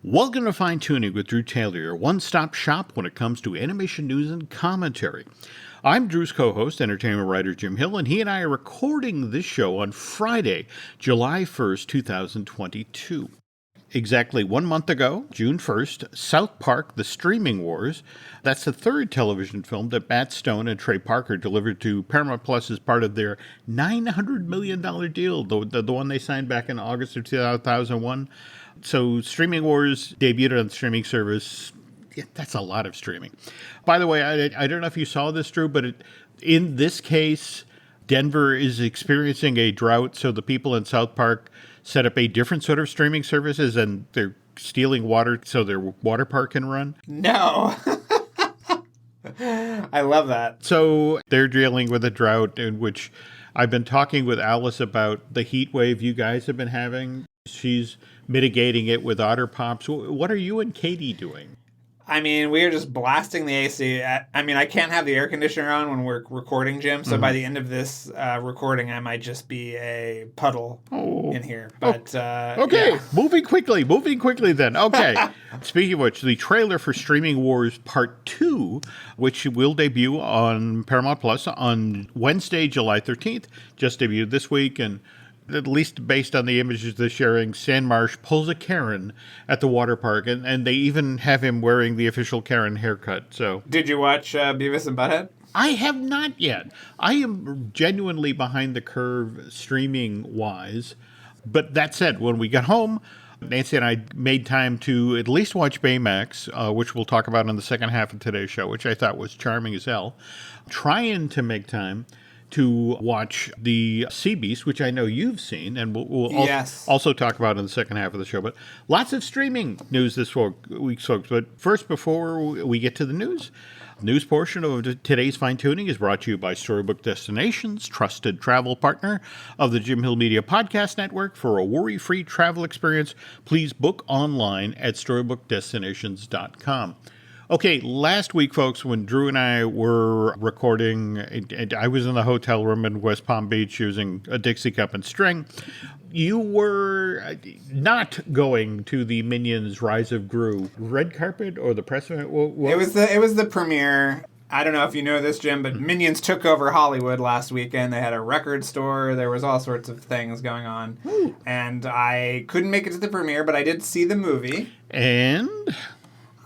Welcome to Fine Tuning with Drew Taylor, your one-stop shop when it comes to animation news and commentary. I'm Drew's co-host, entertainment writer Jim Hill, and he and I are recording this show on Friday, July 1st, 2022. Exactly 1 month ago, June 1st, South Park, The Streaming Wars. That's the third television film that Matt Stone and Trey Parker delivered to Paramount Plus as part of their $900 million deal, the one they signed back in August of 2001. So Streaming Wars debuted on the streaming service. Yeah, that's a lot of streaming. By the way, I don't know if you saw this, Drew, but in this case, Denver is experiencing a drought, so the people in South Park set up a different sort of streaming services, and they're stealing water so their water park can run. No. I love that. So they're dealing with a drought in which I've been talking with Alice about the heat wave you guys have been having. She's mitigating it with Otter Pops. What are you and Katie doing? I mean, we are just blasting the AC. I mean, I can't have the air conditioner on when we're recording, Jim. So by the end of this recording, I might just be a puddle in here. But okay, yeah. Moving quickly then. Okay. Speaking of which, the trailer for Streaming Wars Part 2, which will debut on Paramount Plus on Wednesday, July 13th, just debuted this week, and at least based on the images they're sharing, Sandmarsh pulls a Karen at the water park, and they even have him wearing the official Karen haircut. So, did you watch Beavis and Butthead? I have not yet. I am genuinely behind the curve streaming-wise. But that said, when we got home, Nancy and I made time to at least watch Baymax, which we'll talk about in the second half of today's show, which I thought was charming as hell. Trying to make time to watch the Sea Beast, which I know you've seen, and we'll also talk about in the second half of the show. But lots of streaming news this week, folks. But first, before we get to the news portion of today's Fine Tuning is brought to you by Storybook Destinations, trusted travel partner of the Jim Hill Media Podcast Network. For a worry-free travel experience, please book online at storybookdestinations.com. Okay, last week, folks, when Drew and I were recording, and I was in the hotel room in West Palm Beach using a Dixie cup and string, you were not going to the Minions Rise of Gru red carpet or the press event. It was the premiere. I don't know if you know this, Jim, but Minions took over Hollywood last weekend. They had a record store. There was all sorts of things going on. Ooh. And I couldn't make it to the premiere, but I did see the movie. And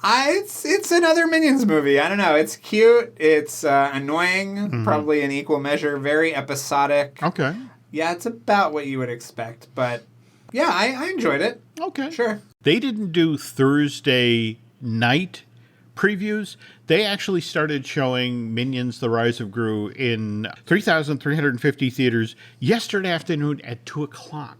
it's another Minions movie. I don't know. It's cute. It's annoying, probably in equal measure. Very episodic. Okay. Yeah, it's about what you would expect. But yeah, I enjoyed it. Okay. Sure. They didn't do Thursday night previews. They actually started showing Minions: The Rise of Gru in 3,350 theaters yesterday afternoon at 2 o'clock.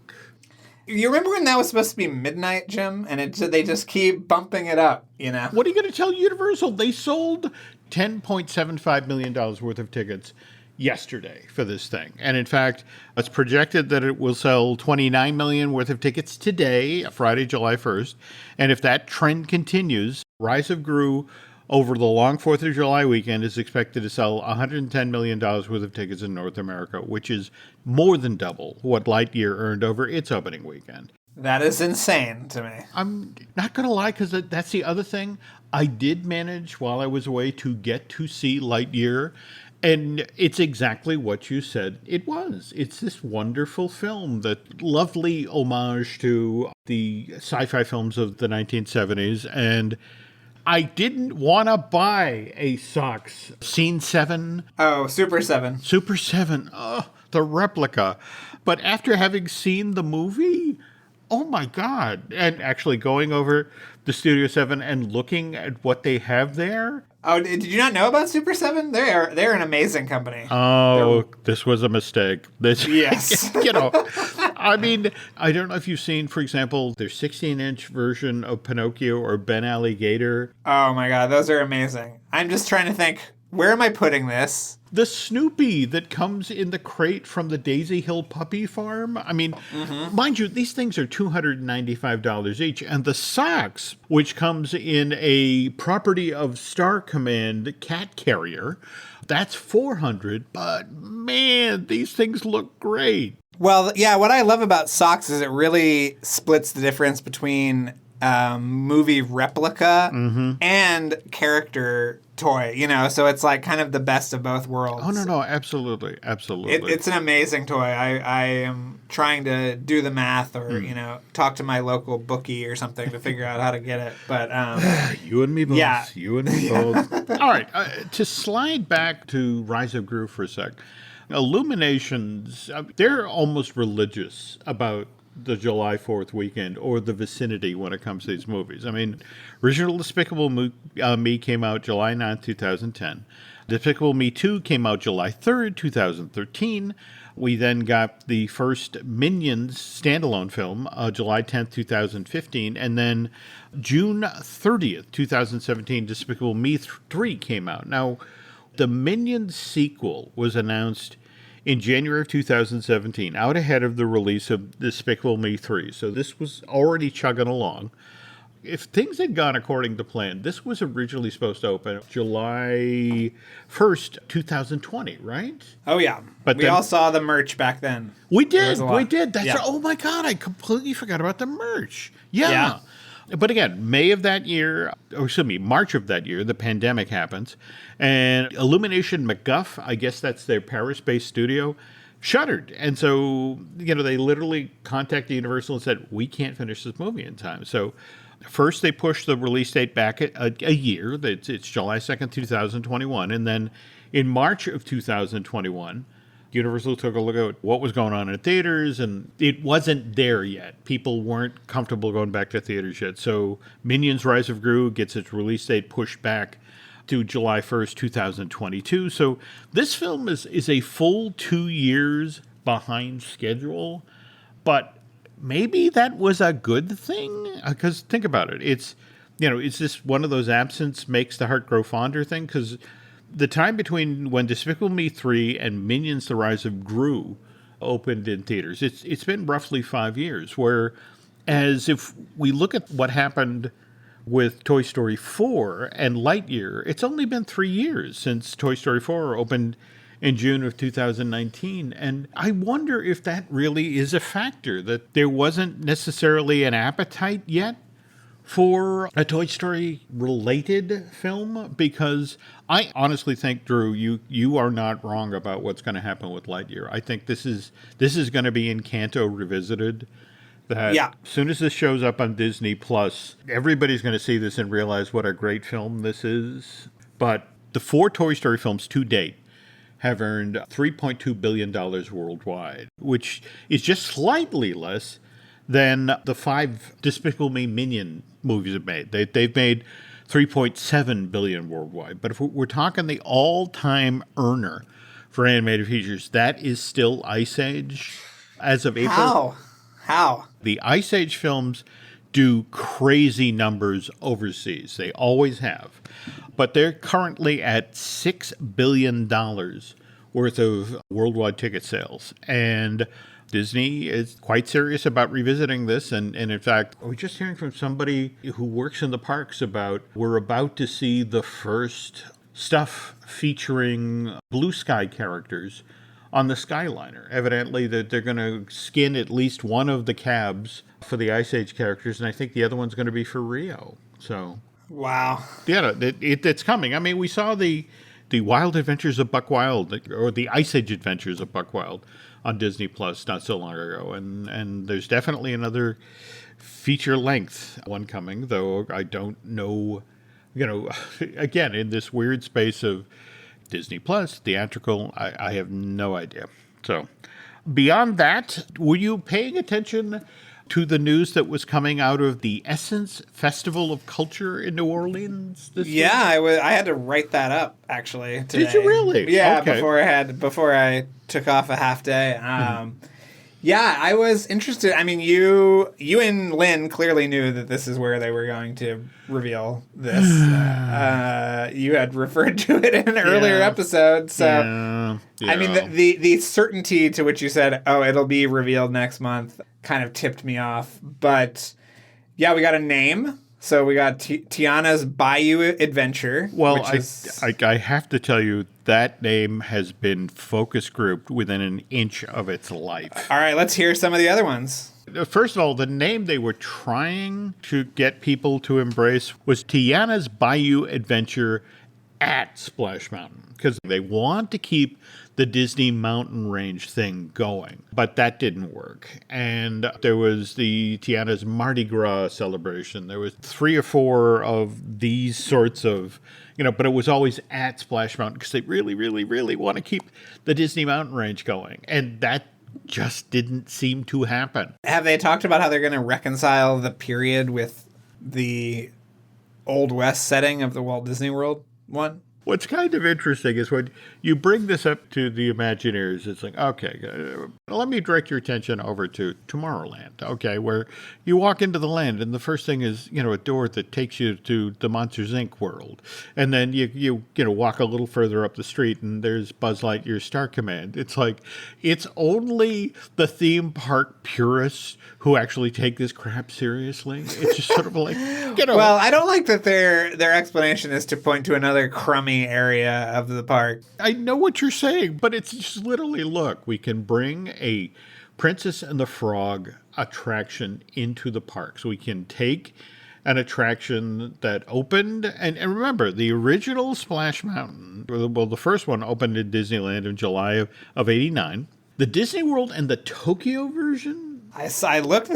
You remember when that was supposed to be midnight, Jim? And they just keep bumping it up, you know? What are you going to tell Universal? They sold $10.75 million worth of tickets yesterday for this thing. And in fact, it's projected that it will sell $29 million worth of tickets today, Friday, July 1st. And if that trend continues, Rise of Gru over the long 4th of July weekend is expected to sell $110 million worth of tickets in North America, which is more than double what Lightyear earned over its opening weekend. That is insane to me. I'm not going to lie, because that's the other thing. I did manage, while I was away, to get to see Lightyear, and it's exactly what you said it was. It's this wonderful film, that lovely homage to the sci-fi films of the 1970s, and I didn't want to buy a Sox Scene 7. Oh, Super 7. Super 7. Oh, the replica. But after having seen the movie, oh my God. And actually going over the Studio 7 and looking at what they have there. Oh, did you not know about Super 7? They're an amazing company. Oh, this was a mistake. Yes. I mean, I don't know if you've seen, for example, their 16-inch version of Pinocchio or Ben Alligator. Oh my God, those are amazing. I'm just trying to think, where am I putting this? The Snoopy that comes in the crate from the Daisy Hill Puppy Farm. I mean, mind you, these things are $295 each. And the Socks, which comes in a property of Star Command cat carrier, that's $400. But man, these things look great. Well, yeah, what I love about Socks is it really splits the difference between movie replica and character toy, so it's like kind of the best of both worlds. Oh, no, absolutely. Absolutely. It's an amazing toy. I am trying to do the math or, talk to my local bookie or something to figure out how to get it. But you and me both. Yeah. You and me both. All right. To slide back to Rise of Gru for a sec, Illuminations, they're almost religious about the July 4th weekend or the vicinity when it comes to these movies. I mean, original Despicable Me came out July 9th, 2010. Despicable Me 2 came out July 3rd, 2013. We then got the first Minions standalone film, July 10th, 2015. And then June 30th, 2017, Despicable Me 3 came out. Now, the Minions sequel was announced in January of 2017, out ahead of the release of Despicable Me 3. So this was already chugging along. If things had gone according to plan, this was originally supposed to open July 1st, 2020, right? Oh, yeah. But we all saw the merch back then. We did. That's Yeah. right. Oh, my God. I completely forgot about the merch. Yeah. But again, March of that year, the pandemic happens, and Illumination MacGuff, I guess that's their Paris-based studio, shuttered. And so, they literally contacted Universal and said, we can't finish this movie in time. So first they pushed the release date back a year. It's July 2nd, 2021. And then in March of 2021, Universal took a look at what was going on in theaters, and it wasn't there yet. People weren't comfortable going back to theaters yet. So Minions Rise of Gru gets its release date pushed back to July 1st, 2022. So this film is a full 2 years behind schedule, but maybe that was a good thing, because think about it. It's just one of those absence makes the heart grow fonder thing, because the time between when Despicable Me 3 and Minions The Rise of Gru opened in theaters, it's been roughly 5 years, whereas if we look at what happened with Toy Story 4 and Lightyear, it's only been 3 years since Toy Story 4 opened in June of 2019. And I wonder if that really is a factor, that there wasn't necessarily an appetite yet for a Toy Story related film, because I honestly think, Drew, you are not wrong about what's going to happen with Lightyear. I think this is going to be Encanto revisited. That as soon as this shows up on Disney Plus, everybody's going to see this and realize what a great film this is. But the 4 Toy Story films to date have earned $3.2 billion worldwide, which is just slightly less than the 5 Despicable Me Minion movies have made. They've made $3.7 billion worldwide. But if we're talking the all-time earner for animated features, that is still Ice Age. As of April. How? The Ice Age films do crazy numbers overseas. They always have. But they're currently at $6 billion worth of worldwide ticket sales. And Disney is quite serious about revisiting this. And in fact, we're just hearing from somebody who works in the parks about we're about to see the first stuff featuring blue sky characters on the Skyliner. Evidently, that they're going to skin at least one of the cabs for the Ice Age characters, and I think the other one's going to be for Rio. So, wow. Yeah, it's coming. I mean, we saw the Wild Adventures of Buck Wild, or the Ice Age Adventures of Buck Wild, on Disney Plus not so long ago, and there's definitely another feature length one coming, though I don't know. Again, in this weird space of Disney Plus, theatrical, I have no idea. So, beyond that, were you paying attention to the news that was coming out of the Essence Festival of Culture in New Orleans this week? I had to write that up, actually, today. Did you really? Yeah, okay. before I took off a half day. Yeah, I was interested. I mean, you and Lynn clearly knew that this is where they were going to reveal this. You had referred to it in an earlier episode, so I mean, the certainty to which you said, "Oh, it'll be revealed next month," kind of tipped me off. But yeah, we got a name. So we got Tiana's Bayou Adventure. Well, I have to tell you, that name has been focus grouped within an inch of its life. All right, let's hear some of the other ones. first of all, the name they were trying to get people to embrace was Tiana's Bayou Adventure at Splash Mountain, because they want to keep the Disney mountain range thing going. But that didn't work. And there was the Tiana's Mardi Gras celebration. There was 3 or 4 of these sorts of, but it was always at Splash Mountain because they really, really, really want to keep the Disney mountain range going. And that just didn't seem to happen. Have they talked about how they're going to reconcile the period with the Old West setting of the Walt Disney World one? What's kind of interesting is when you bring this up to the Imagineers, it's like, okay, let me direct your attention over to Tomorrowland, okay, where you walk into the land and the first thing is, a door that takes you to the Monsters, Inc. world. And then you walk a little further up the street and there's Buzz Lightyear's Star Command. It's like, it's only the theme park purists who actually take this crap seriously. It's just sort of like, Well, I don't like that their explanation is to point to another crummy area of the park. I know what you're saying, but it's just literally, look, we can bring a Princess and the Frog attraction into the park. So we can take an attraction that opened, and remember, the original Splash Mountain, well, the first one opened in Disneyland in July of 89. The Disney World and the Tokyo version, I looked at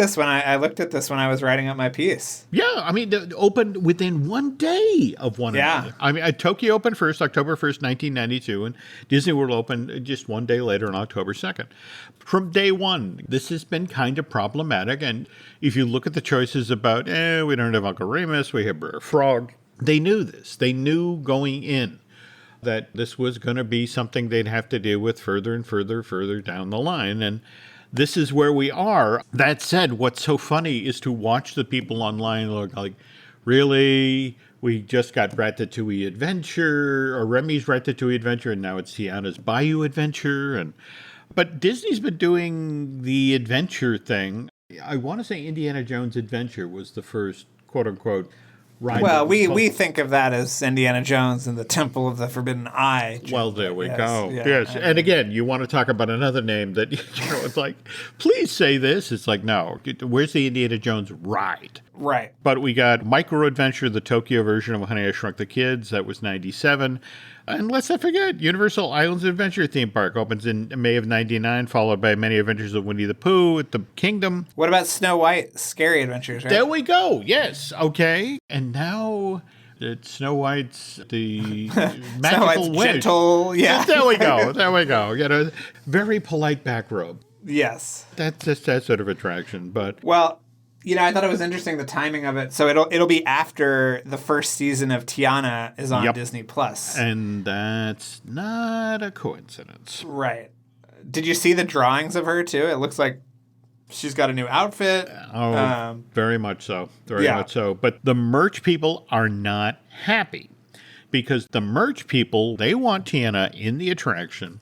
this when I was writing up my piece. yeah, I mean, it opened within one day of one another. I mean, Tokyo opened first, October 1st, 1992, and Disney World opened just one day later on October 2nd. From day one, this has been kind of problematic, and if you look at the choices about, we don't have Uncle Remus, we have Brer Frog, they knew this. They knew going in that this was going to be something they'd have to deal with further and further down the line, and this is where we are. That said, what's so funny is to watch the people online look like, really? We just got Ratatouille Adventure, or Remy's Ratatouille Adventure, and now it's Tiana's Bayou Adventure. But Disney's been doing the adventure thing. I want to say Indiana Jones Adventure was the first, quote-unquote, ride. Well, we think of that as Indiana Jones and the Temple of the Forbidden Eye. Well, there we go. Yeah, yes. And again, you want to talk about another name that, it's like, please say this. It's like, no, where's the Indiana Jones ride? Right. But we got Micro Adventure, the Tokyo version of Honey, I Shrunk the Kids. That was 97. And let's not forget, Universal Islands Adventure theme park opens in May of 99, followed by Many Adventures of Winnie the Pooh at the Kingdom. What about Snow White Scary Adventures, right? There we go. Yes. Okay. And now it's Snow White's the magical Snow White's wish. Gentle, yeah. There we go. There we go. Very polite back robe. Yes. That's just that sort of attraction. But well, I thought it was interesting the timing of it. So it'll be after the first season of Tiana is on Disney Plus, and that's not a coincidence, right? Did you see the drawings of her too? It looks like she's got a new outfit. Very much so. Very much so. But the merch people are not happy because the merch people, they want Tiana in the attraction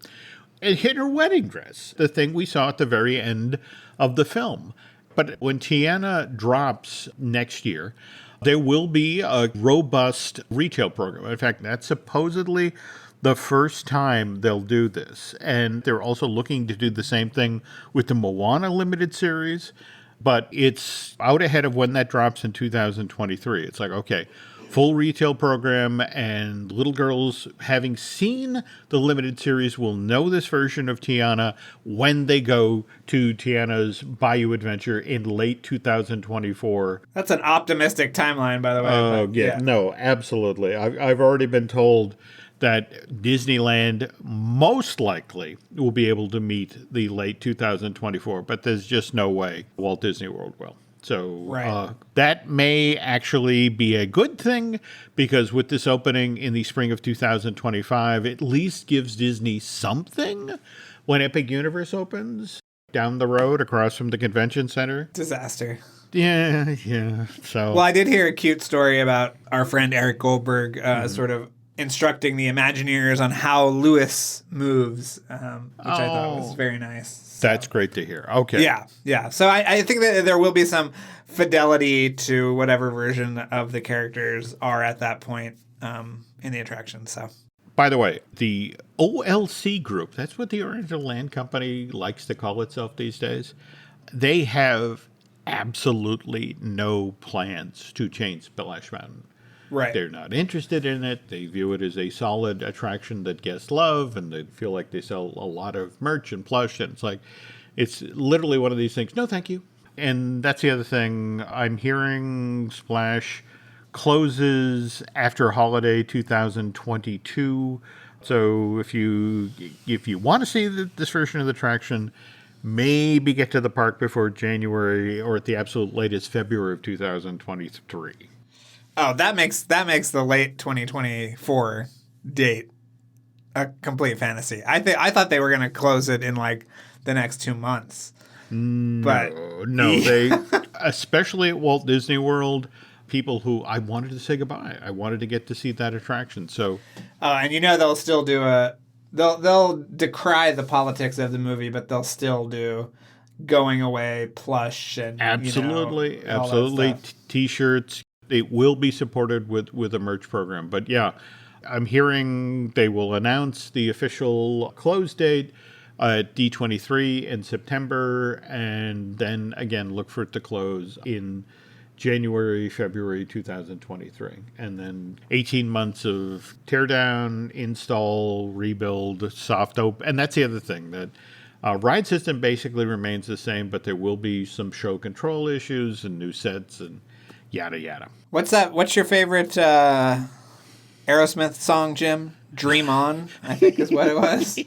and in her wedding dress, the thing we saw at the very end of the film. But when Tiana drops next year, there will be a robust retail program. In fact, that's supposedly the first time they'll do this. And they're also looking to do the same thing with the Moana limited series. But it's out ahead of when that drops in 2023. It's like, okay, full retail program, and little girls, having seen the limited series, will know this version of Tiana when they go to Tiana's Bayou Adventure in late 2024. That's an optimistic timeline, by the way. Oh, yeah. No, absolutely. I've already been told that Disneyland most likely will be able to meet the late 2024, but there's just no way Walt Disney World will. So that may actually be a good thing, because with this opening in the spring of 2025, at least gives Disney something when Epic Universe opens down the road across from the convention center. Disaster. Yeah. So, well, I did hear a cute story about our friend Eric Goldberg sort of instructing the Imagineers on how Lewis moves, which I thought was very nice. So. That's great to hear. Okay. Yeah. So I think that there will be some fidelity to whatever version of the characters are at that point in the attraction. So, by the way, the OLC group, that's what the Oriental Land Company likes to call itself these days. they have absolutely no plans to change Splash Mountain. Right. They're not interested in it. They view it as a solid attraction that guests love, and they feel like they sell a lot of merch and plush. And it's literally one of these things. No, thank you. And that's the other thing. I'm hearing Splash closes after holiday 2022. So if you want to see this version of the attraction, maybe get to the park before January or at the absolute latest February of 2023. Oh, that makes the late 2024 date a complete fantasy. I thought they were going to close it in like the next 2 months. But No, they, especially at Walt Disney World, people who I wanted to say goodbye. I wanted to get to see that attraction. So, and they'll still do they'll decry the politics of the movie, but they'll still do going away plush and absolutely, absolutely T-shirts. It will be supported with a merch program. But yeah, I'm hearing they will announce the official close date at D23 in September, and then again look for it to close in January, February 2023. And then 18 months of teardown, install, rebuild, soft open. And that's the other thing, that ride system basically remains the same, but there will be some show control issues and new sets and yada yada. What's your favorite Aerosmith song, Jim? Dream On, I think is what it was.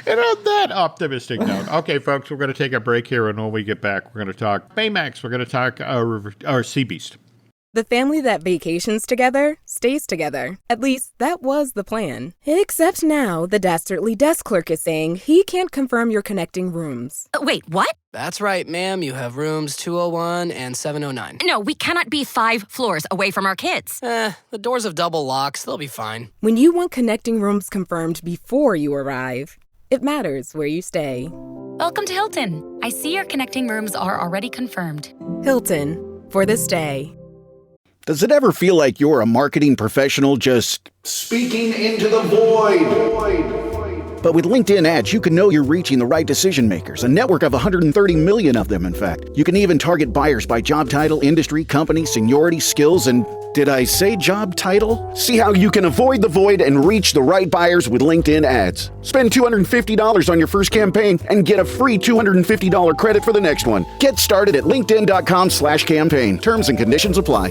And on that optimistic note, okay, folks, we're going to take a break here, and when we get back, we're going to talk Baymax. We're going to talk our Sea Beast. The family that vacations together stays together. At least, that was the plan. Except now, the dastardly desk clerk is saying he can't confirm your connecting rooms. Wait, what? That's right, ma'am. You have rooms 201 and 709. No, we cannot be 5 floors away from our kids. The doors have double locks. They'll be fine. When you want connecting rooms confirmed before you arrive, it matters where you stay. Welcome to Hilton. I see your connecting rooms are already confirmed. Hilton, for this day. Does it ever feel like you're a marketing professional just speaking into the void? But with LinkedIn ads, you can know you're reaching the right decision makers, a network of 130 million of them, in fact. You can even target buyers by job title, industry, company, seniority, skills, and did I say job title? See how you can avoid the void and reach the right buyers with LinkedIn ads. Spend $250 on your first campaign and get a free $250 credit for the next one. Get started at linkedin.com/campaign. Terms and conditions apply.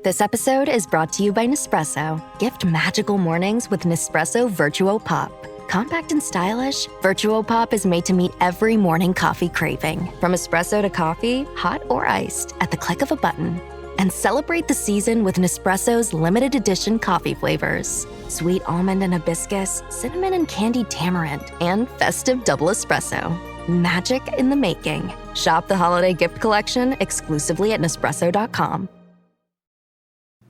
This episode is brought to you by Nespresso. Gift magical mornings with Nespresso Virtuo Pop. Compact and stylish, Virtuo Pop is made to meet every morning coffee craving. From espresso to coffee, hot or iced, at the click of a button. And celebrate the season with Nespresso's limited edition coffee flavors. Sweet almond and hibiscus, cinnamon and candied tamarind, and festive double espresso. Magic in the making. Shop the holiday gift collection exclusively at Nespresso.com.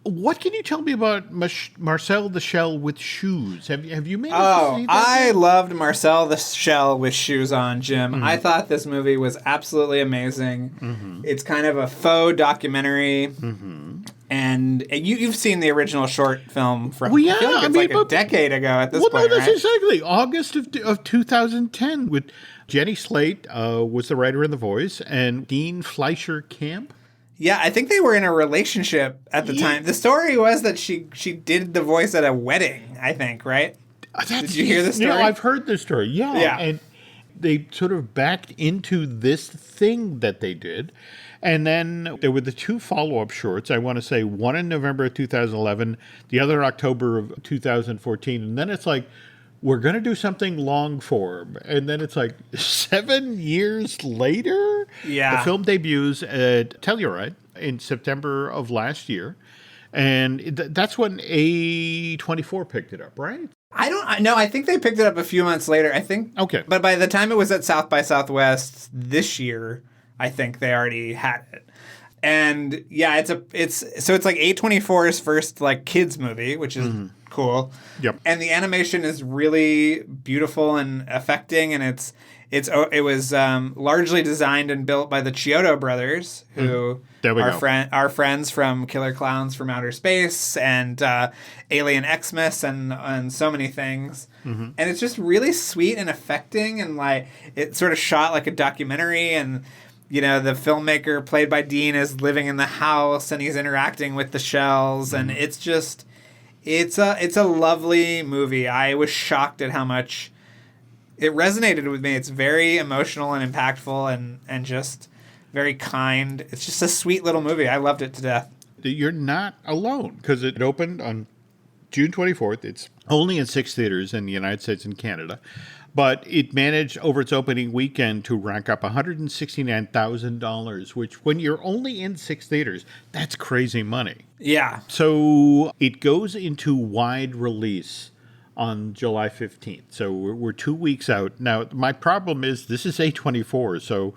What can you tell me about Marcel the Shell with shoes? Have you managed to see that? I loved Marcel the Shell with shoes on, Jim. Mm-hmm. I thought this movie was absolutely amazing. Mm-hmm. It's kind of a faux documentary. Mm-hmm. And you've seen the original short film from I feel like it's a decade ago at this point, no, that's right? exactly. August of 2010 with Jenny Slate was the writer and the voice, and Dean Fleischer Camp. Yeah, I think they were in a relationship at the time. The story was that she did the voice at a wedding, I think, right? Did you hear the story? No, I've heard the story. Yeah. And they sort of backed into this thing that they did. And then there were the 2 follow-up shorts. I want to say one in November of 2011, the other in October of 2014. And then it's like, we're going to do something long form. And then it's like 7 years later. Yeah. The film debuts at Telluride in September of last year. And that's when A24 picked it up, right? I don't know. I think they picked it up a few months later. I think. Okay. But by the time it was at South by Southwest this year, I think they already had it. And yeah, it's like A24's first like kids movie, which is cool. Yep. And the animation is really beautiful and affecting, and it's It was largely designed and built by the Chiodo brothers, who are friends from Killer Clowns from Outer Space and Alien Xmas and so many things. And it's just really sweet and affecting, and like it's sort of shot like a documentary. And the filmmaker played by Dean is living in the house and he's interacting with the shells, and it's just it's a lovely movie. I was shocked at how much it resonated with me. It's very emotional and impactful and just very kind. It's just a sweet little movie. I loved it to death. You're not alone, because it opened on June 24th. It's only in 6 theaters in the United States and Canada, but it managed over its opening weekend to rack up $169,000, which when you're only in 6 theaters, that's crazy money. Yeah. So it goes into wide release on July 15th. So we're 2 weeks out. Now, my problem is this is A24, so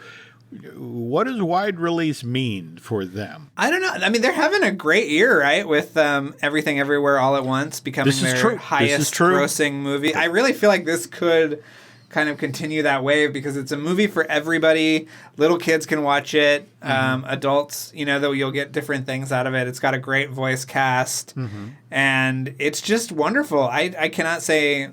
what does wide release mean for them? I don't know. I mean, they're having a great year, right? With Everything Everywhere All at Once becoming their highest grossing movie. I really feel like this could kind of continue that wave because it's a movie for everybody. Little kids can watch it. Adults, though you'll get different things out of it. It's got a great voice cast. And it's just wonderful. I cannot say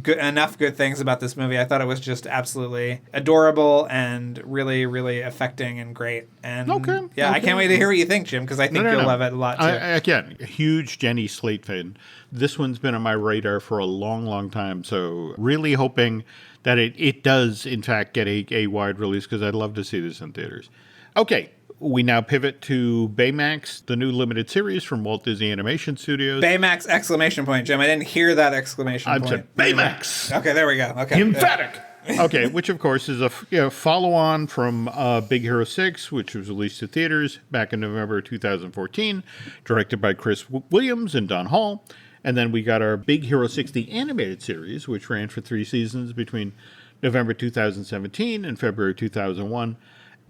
enough good things about this movie. I thought it was just absolutely adorable and really, really affecting and great. And I can't wait to hear what you think, Jim, because I think you'll love it a lot too. Again, huge Jenny Slate fan. This one's been on my radar for a long, long time. So really hoping that it does, in fact, get a wide release, because I'd love to see this in theaters. Okay. We now pivot to Baymax, the new limited series from Walt Disney Animation Studios. Baymax, exclamation point, Jim. I didn't hear that exclamation point. I'm sorry, Baymax. Okay, there we go. Okay. Emphatic. Okay, which of course is a follow-on from Big Hero 6, which was released to theaters back in November 2014, directed by Chris Williams and Don Hall. And then we got our Big Hero 6, the animated series, which ran for 3 seasons between November 2017 and February 2001.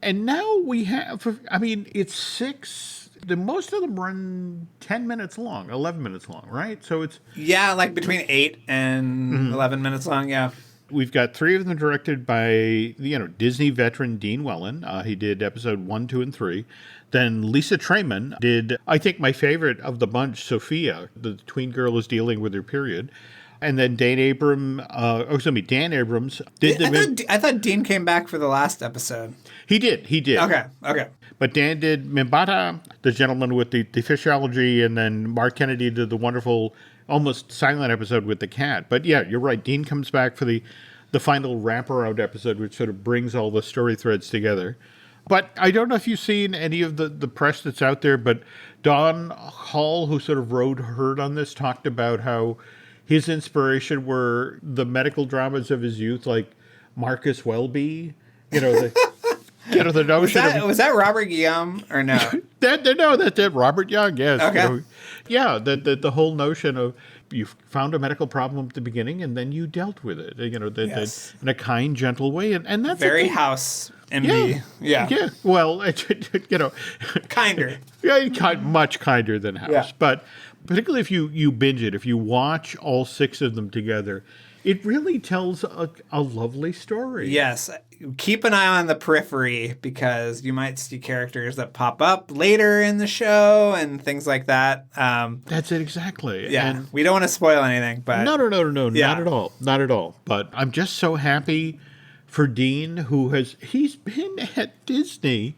And now we have, it's 6, most of them run 10 minutes long, 11 minutes long, right? So it's... Yeah, like between 8 and 11 minutes long, yeah. We've got 3 of them directed by, Disney veteran Dean Wellen. He did episode 1, 2, and 3. Then Lisa Treyman did, I think, my favorite of the bunch, Sophia. The tween girl is dealing with her period. And then Dan Abrams did I thought Dean came back for the last episode. He did. Okay. But Dan did Mimbata, the gentleman with the fish allergy, and then Mark Kennedy did the wonderful, almost silent episode with the cat. But yeah, you're right. Dean comes back for the final wraparound episode, which sort of brings all the story threads together. But I don't know if you've seen any of the press that's out there, but Don Hall, who sort of rode herd on this, talked about how his inspiration were the medical dramas of his youth, like Marcus Welby, the notion was that Robert Guillaume or no? That's Robert Young, yes. Okay. The whole notion of you found a medical problem at the beginning and then you dealt with it, in a kind, gentle way, and that's very House MD. Yeah. Well, kinder. Yeah, much kinder than House, but particularly if you binge it, if you watch all 6 of them together, it really tells a lovely story. Yes. Keep an eye on the periphery, because you might see characters that pop up later in the show and things like that. That's it, exactly. Yeah. And we don't want to spoil anything, but... No, not at all. Not at all. But I'm just so happy for Dean, he's been at Disney.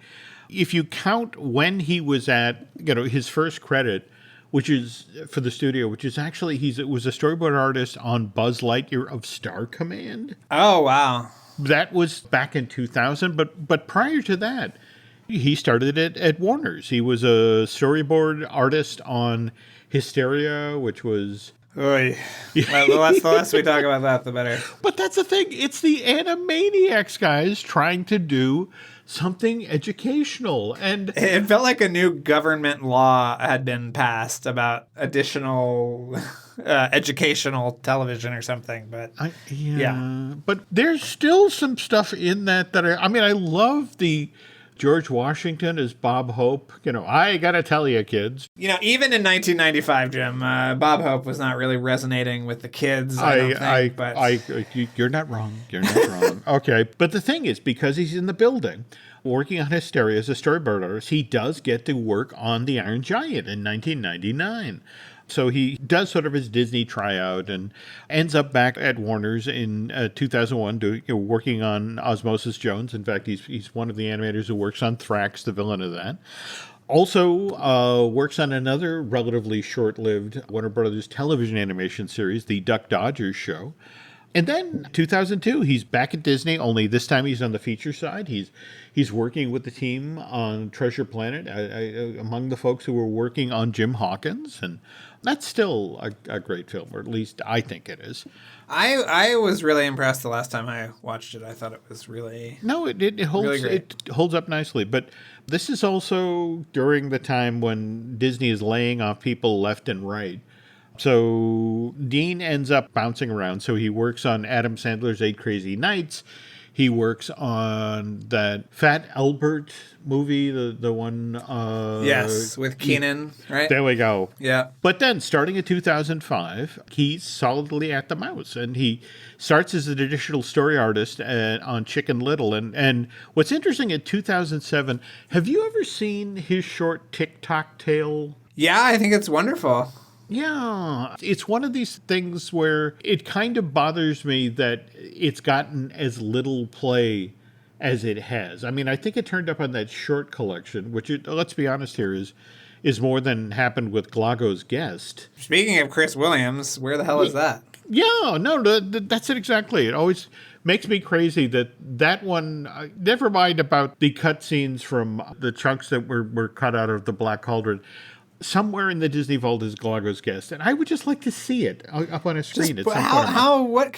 If you count when he was at, his first credit, which is for the studio, which is actually, was a storyboard artist on Buzz Lightyear of Star Command. Oh, wow. That was back in 2000, but prior to that, he started it at Warner's. He was a storyboard artist on Hysteria, which was... Oy. Well, the less we talk about that, the better. But that's the thing. It's the Animaniacs guys trying to do something educational. And it felt like a new government law had been passed about additional educational television or something. But But there's still some stuff in that I love the George Washington as Bob Hope. I got to tell you, kids. Even in 1995, Jim, Bob Hope was not really resonating with the kids, I don't think. But you're not wrong. You're not wrong. Okay. But the thing is, because he's in the building working on Hysteria as a storyboard artist, he does get to work on The Iron Giant in 1999. So he does sort of his Disney tryout and ends up back at Warner's in 2001 working on Osmosis Jones. In fact, he's one of the animators who works on Thrax, the villain of that. Also works on another relatively short-lived Warner Brothers television animation series, The Duck Dodgers Show. And then 2002, he's back at Disney, only this time he's on the feature side. He's working with the team on Treasure Planet, among the folks who were working on Jim Hawkins, and that's still a great film, or at least I think it is. I was really impressed the last time I watched it. I thought it was really it holds really great. It holds up nicely. But this is also during the time when Disney is laying off people left and right. So Dean ends up bouncing around. So he works on Adam Sandler's 8 Crazy Nights. He works on that Fat Albert movie, the one... yes, with Keenan, right? There we go. Yeah. But then, starting in 2005, he's solidly at the mouse. And he starts as an additional story artist on Chicken Little. And what's interesting, in 2007, have you ever seen his short TikTok tale? Yeah, I think it's wonderful. Yeah, it's one of these things where it kind of bothers me that it's gotten as little play as it has. I mean, I think it turned up on that short collection, which, let's be honest here, is more than happened with Glago's Guest. Speaking of Chris Williams, where the hell is that? Yeah, no, that's it exactly. It always makes me crazy that one, never mind about the cutscenes from the chunks that were cut out of the Black Cauldron. Somewhere in the Disney Vault is Glago's Guest, and I would just like to see it up on a screen. What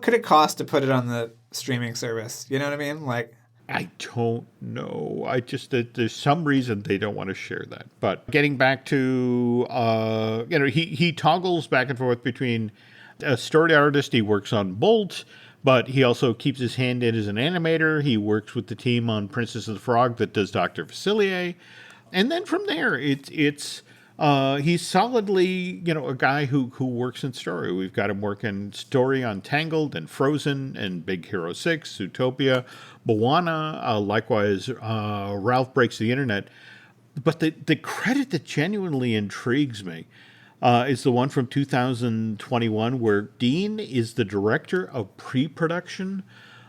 could it cost to put it on the streaming service? You know what I mean? Like, I don't know. There's some reason they don't want to share that. But getting back to, he toggles back and forth between a story artist. He works on Bolt, but he also keeps his hand in as an animator. He works with the team on Princess and the Frog that does Dr. Facilier. And then from there, he's solidly, a guy who works in story. We've got him working story on Tangled and Frozen and Big Hero 6, Zootopia, Moana, likewise, Ralph Breaks the Internet. But the credit that genuinely intrigues me is the one from 2021 where Dean is the director of pre-production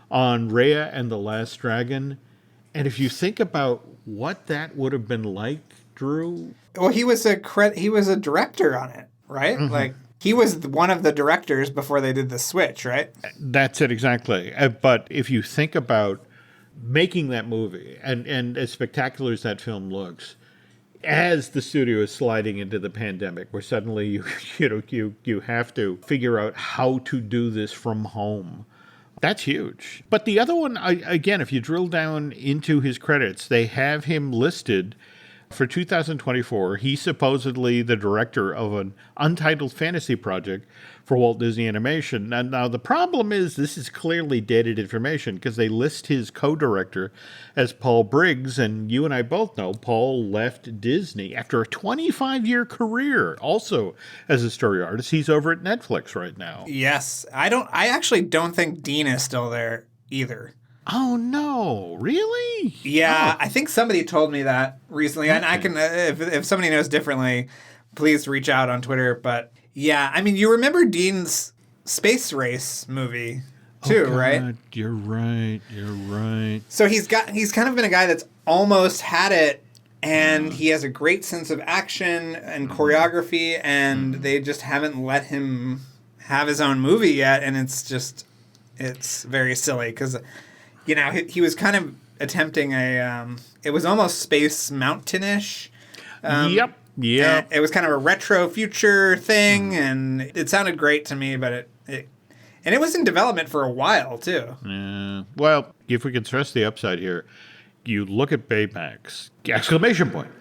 on Raya and the Last Dragon. And if you think about what that would have been like, Drew. Well, he was a director on it, right? Mm-hmm. Like, he was one of the directors before they did the switch, right? That's it, exactly. But if you think about making that movie, and as spectacular as that film looks, as the studio is sliding into the pandemic, where suddenly you have to figure out how to do this from home. That's huge. But the other one, again, if you drill down into his credits, they have him listed for 2024. He's supposedly the director of an untitled fantasy project for Walt Disney Animation. Now the problem is this is clearly dated information because they list his co-director as Paul Briggs, and you and I both know Paul left Disney after a 25-year career, also as a story artist. He's over at Netflix right now. Yes. I actually don't think Dean is still there either. Oh, no. Really? Yeah, Oh. I think somebody told me that recently. Okay. And I can, if somebody knows differently, please reach out on Twitter. But yeah, I mean, you remember Dean's Space Race movie too, right? You're right. So he's kind of been a guy that's almost had it, and he has a great sense of action and choreography, and they just haven't let him have his own movie yet. And it's very silly because, he was kind of attempting it was almost Space Mountain-ish. Yep. It was kind of a retro future thing, and it sounded great to me, but it was in development for a while, too. Yeah. Well, if we can stress the upside here, you look at Baymax, exclamation point.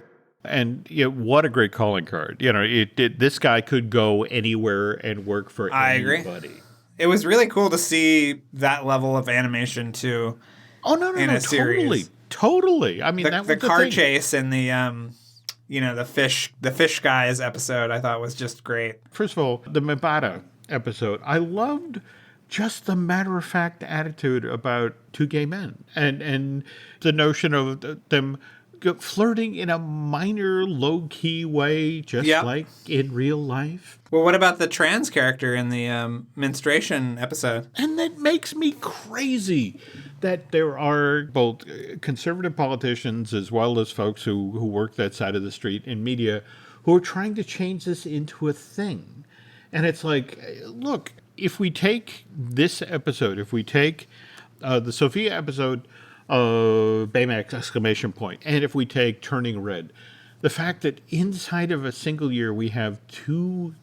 And what a great calling card. This guy could go anywhere and work for anybody. I agree. It was really cool to see that level of animation, too. Oh, no, in a series. Totally. I mean, The that was the car thing. chase and the fish guys episode I thought was just great. First of all, the Mabata episode, I loved just the matter-of-fact attitude about two gay men and the notion of them flirting in a minor, low-key way, just Yep. like in real life. Well, what about the trans character in the menstruation episode? And that makes me crazy that there are both conservative politicians as well as folks who work that side of the street in media who are trying to change this into a thing. And it's like, look, if we take this episode, if we take the Sophia episode of Baymax exclamation point, and if we take Turning Red, the fact that inside of a single year we have two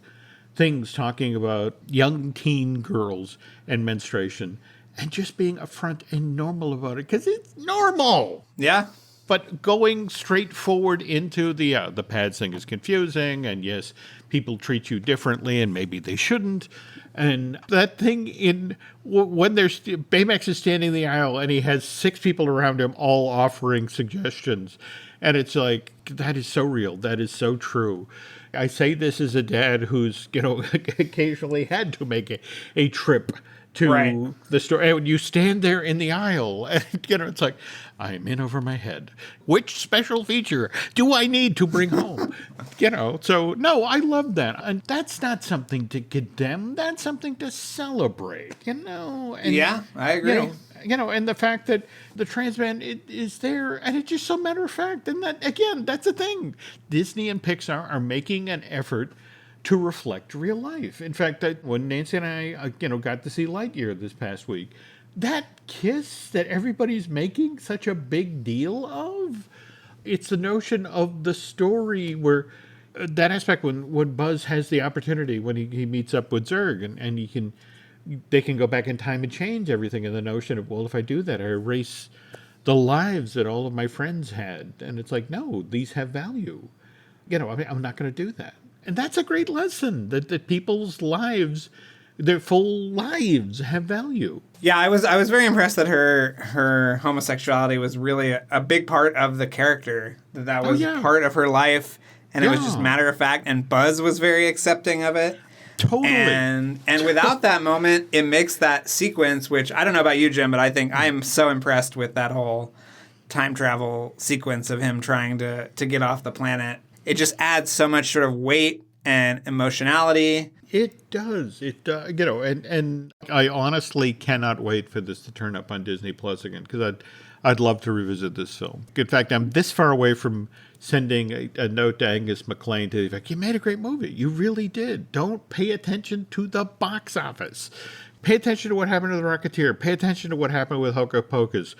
things talking about young teen girls and menstruation and just being upfront and normal about it, because it's normal. Yeah. But going straight forward into the pads thing is confusing, and yes, people treat you differently, and maybe they shouldn't. And that thing when there's Baymax is standing in the aisle, and he has 6 people around him all offering suggestions, and it's like, that is so real, that is so true. I say this as a dad who's occasionally had to make a trip to Right. the store, and you stand there in the aisle, and it's like, I'm in over my head. Which special feature do I need to bring home? So no, I love that, and that's not something to condemn. That's something to celebrate. And Yeah, I agree. And the fact that the trans man is there, and it's just so matter of fact. And that, again, that's the thing. Disney and Pixar are making an effort to reflect real life. In fact, when Nancy and I, got to see Lightyear this past week, that kiss that everybody's making such a big deal of, it's the notion of the story where that aspect when Buzz has the opportunity, when he meets up with Zurg, and they can go back in time and change everything, and the notion of, well, if I do that, I erase the lives that all of my friends had. And it's like, no, these have value. I'm not going to do that. And that's a great lesson, that people's lives, their full lives, have value. Yeah, I was very impressed that her homosexuality was really a big part of the character. That was part of her life, and it was just matter of fact. And Buzz was very accepting of it. Totally. And without that moment, it makes that sequence, which I don't know about you, Jim, but I think I am so impressed with that whole time travel sequence of him trying to get off the planet. It just adds so much sort of weight and emotionality. It does. And I honestly cannot wait for this to turn up on Disney Plus again, because I'd love to revisit this film. In fact, I'm this far away from sending a note to Angus MacLean to the effect, you made a great movie. You really did. Don't pay attention to the box office. Pay attention to what happened to The Rocketeer. Pay attention to what happened with Hocus Pocus.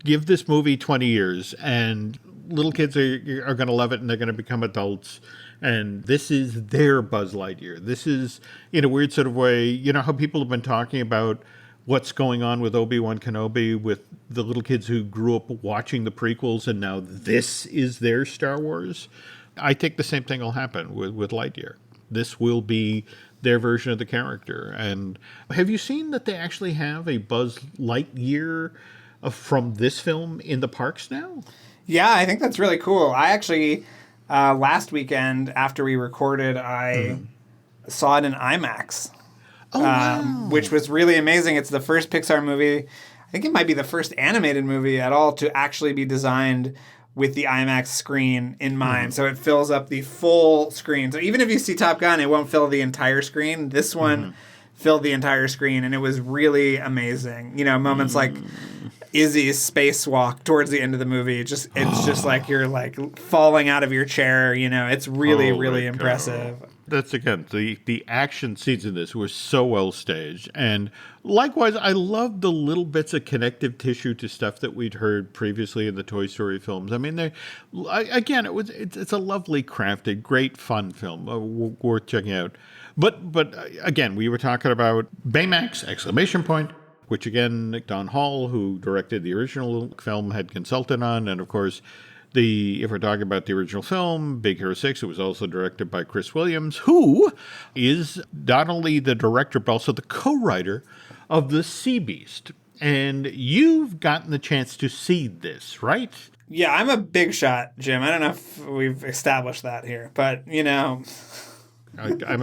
Give this movie 20 years, and little kids are going to love it, and they're going to become adults. And this is their Buzz Lightyear. This is, in a weird sort of way, how people have been talking about what's going on with Obi-Wan Kenobi, with the little kids who grew up watching the prequels, and now this is their Star Wars. I think the same thing will happen with Lightyear. This will be their version of the character. And have you seen that they actually have a Buzz Lightyear from this film in the parks now? Yeah, I think that's really cool. I actually, last weekend after we recorded, I saw it in IMAX. Oh, wow. Which was really amazing. It's the first Pixar movie, I think it might be the first animated movie at all to actually be designed with the IMAX screen in mind. So it fills up the full screen. So even if you see Top Gun, it won't fill the entire screen. This one filled the entire screen, and it was really amazing. Moments like Izzy's spacewalk towards the end of the movie. It's just like you're like falling out of your chair. It's really, really impressive. That's, again, the action scenes in this were so well staged. And likewise, I love the little bits of connective tissue to stuff that we'd heard previously in the Toy Story films. I mean, it's a lovely crafted, great fun film worth checking out. But again, we were talking about Baymax, exclamation point, which again, Don Hall, who directed the original film, had consulted on. And of course, if we're talking about the original film, Big Hero 6, it was also directed by Chris Williams, who is not only the director, but also the co-writer of The Sea Beast. And you've gotten the chance to see this, right? Yeah, I'm a big shot, Jim. I don't know if we've established that here, but I'm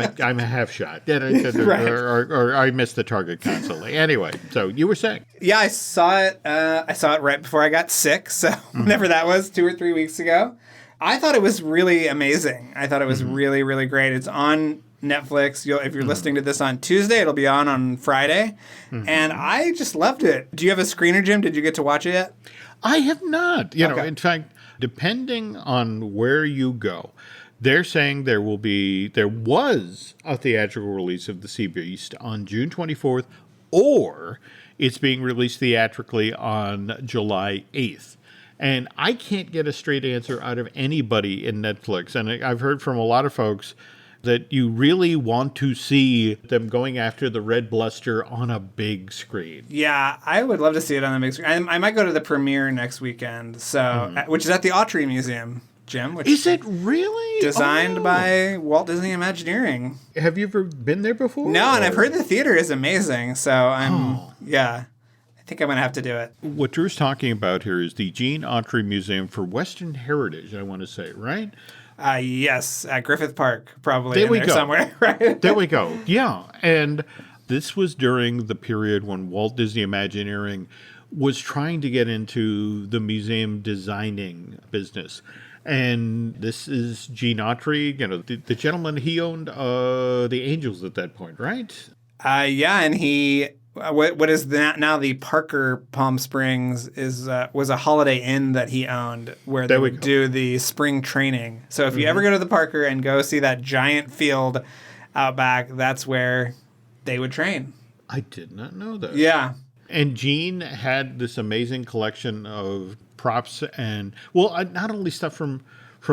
a half shot. Right. Or I missed the target constantly. Anyway, so you were saying. Yeah, I saw it. I saw it right before I got sick, so whenever that was, 2 or 3 weeks ago. I thought it was really amazing. I thought it was really, really great. It's on Netflix. If you're listening to this on Tuesday, it'll be on Friday. And I just loved it. Do you have a screener, Jim? Did you get to watch it yet? I have not. You know, Okay. in fact, depending on where you go, they're saying there was a theatrical release of The Sea Beast on June 24th, or it's being released theatrically on July 8th. And I can't get a straight answer out of anybody in Netflix. And I've heard from a lot of folks that you really want to see them going after the red bluster on a big screen. Yeah, I would love to see it on the big screen. I might go to the premiere next weekend, which is at the Autry Museum, Jim. Which Is it really? designed Oh. by Walt Disney Imagineering? Have you ever been there before? No, and I've Or- heard the theater is amazing. So I think I'm going to have to do it. What Drew's talking about here is the Gene Autry Museum for Western Heritage, I want to say, right? Yes, at Griffith Park, probably There in we there go. somewhere, right? There we go. Yeah. And this was during the period when Walt Disney Imagineering was trying to get into the museum designing business. And this is Gene Autry, the gentleman, he owned the Angels at that point, right? Yeah, and he what is now the Parker Palm Springs was a Holiday Inn that he owned where they There we would go. do the spring training. So if you ever go to the Parker and go see that giant field out back, that's where they would train. I did not know that. Yeah. And Gene had this amazing collection of props and, well, not only stuff from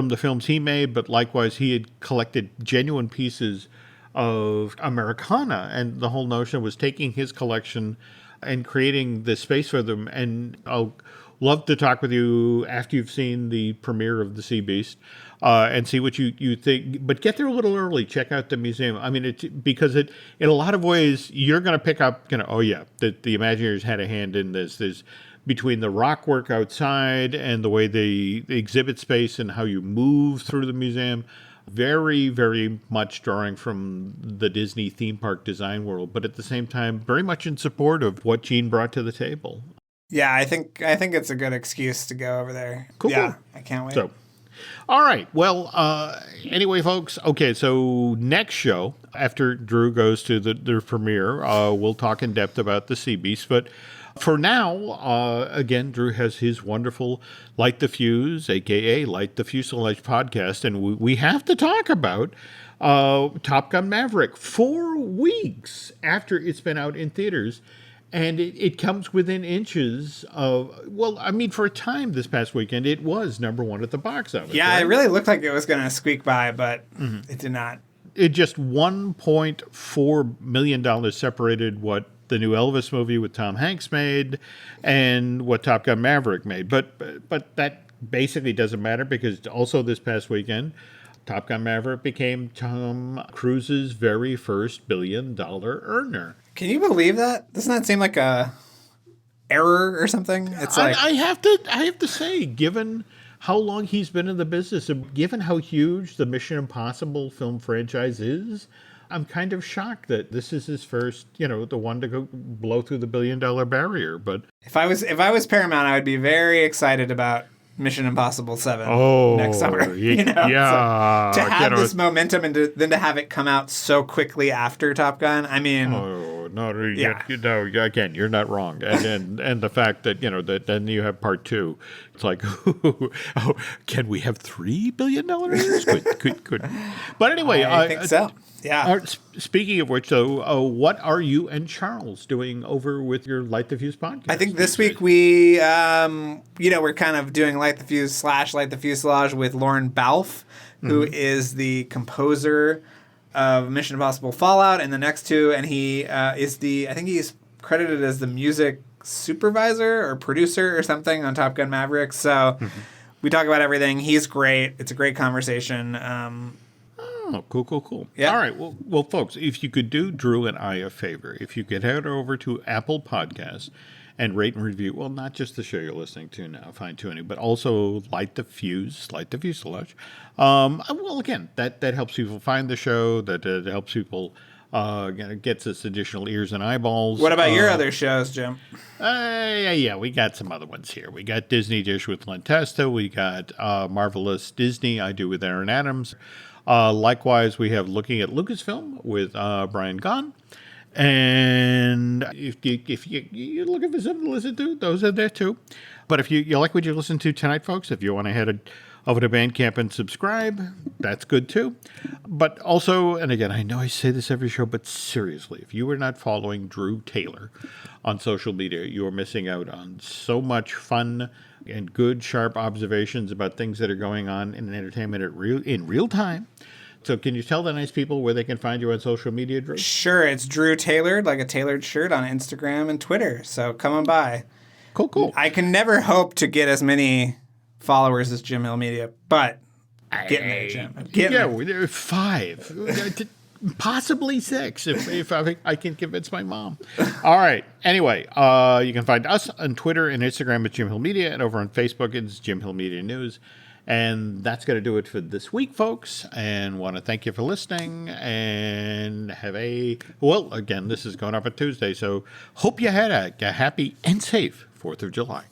the films he made, but likewise he had collected genuine pieces of Americana. And the whole notion was taking his collection and creating the space for them. And I'll love to talk with you after you've seen the premiere of The Sea Beast and see what you think. But get there a little early. Check out the museum. I mean, because in a lot of ways, you're going to pick up, oh, yeah, the Imagineers had a hand in this. There's between the rock work outside and the way they exhibit space and how you move through the museum, very, very much drawing from the Disney theme park design world, but at the same time, very much in support of what Gene brought to the table. Yeah, I think it's a good excuse to go over there. Cool. Yeah, I can't wait. So, all right. Well, anyway, folks. Okay, so next show, after Drew goes to the premiere, we'll talk in depth about the Sea Beast. But for now, again, Drew has his wonderful Light the Fuse, a.k.a. Light the Fuselage podcast, and we have to talk about Top Gun Maverick 4 weeks after it's been out in theaters. And it comes within inches of, well, I mean, for a time this past weekend, it was number one at the box office. Yeah, right? it really looked like it was going to squeak by, but it did not. It just $1.4 million separated what the new Elvis movie with Tom Hanks made and what Top Gun Maverick made. But that basically doesn't matter because also this past weekend, Top Gun Maverick became Tom Cruise's very first billion-dollar earner. Can you believe that? Doesn't that seem like a error or something? It's like I have to say, given how long he's been in the business and given how huge the Mission Impossible film franchise is, I'm kind of shocked that this is his first, the one to go blow through the billion-dollar barrier. But if I was Paramount, I would be very excited about Mission Impossible 7 next summer. yeah, So to have this momentum and then to have it come out so quickly after Top Gun, I mean, again, you're not wrong, and the fact that that then you have part 2, it's like, can we have $3 billion? Could. But anyway, I think so. Yeah. Speaking of which, though, what are you and Charles doing over with your Light the Fuse podcast? I think this week we, we're kind of doing Light the Fuse / Light the Fuselage with Lauren Balfe, who is the composer of Mission Impossible Fallout and the next two, and he is I think he's credited as the music supervisor or producer or something on Top Gun Maverick. So we talk about everything. He's great. It's a great conversation. Oh, cool. Yeah. All right. Well, folks, if you could do Drew and I a favor, if you could head over to Apple Podcasts and rate and review. Well, not just the show you're listening to now, Fine Tuning, but also light the fuselage. Well, again, that helps people find the show. That helps people. Gets us additional ears and eyeballs. What about your other shows, Jim? Yeah, we got some other ones here. We got Disney Dish with Len Testa. We got Marvelous Disney, I Do with Aaron Adams. Likewise, we have Looking at Lucasfilm with Brian Gunn. And if you're looking for something to listen to, those are there too. But if you like what you listened to tonight, folks, if you want to head over to Bandcamp and subscribe, that's good too. But also, and again, I know I say this every show, but seriously, if you are not following Drew Taylor on social media, you are missing out on so much fun and good, sharp observations about things that are going on in entertainment in real time. So can you tell the nice people where they can find you on social media, Drew? Sure, it's Drew Tailored, like a tailored shirt, on Instagram and Twitter. So come on by. Cool. I can never hope to get as many followers as Jim Hill Media, but getting there, Jim. We're 5, possibly 6 if I can convince my mom. All right. Anyway, you can find us on Twitter and Instagram at Jim Hill Media, and over on Facebook it's Jim Hill Media News. And that's going to do it for this week, folks. And want to thank you for listening. And again, this is going up on Tuesday, so hope you had a happy and safe 4th of July.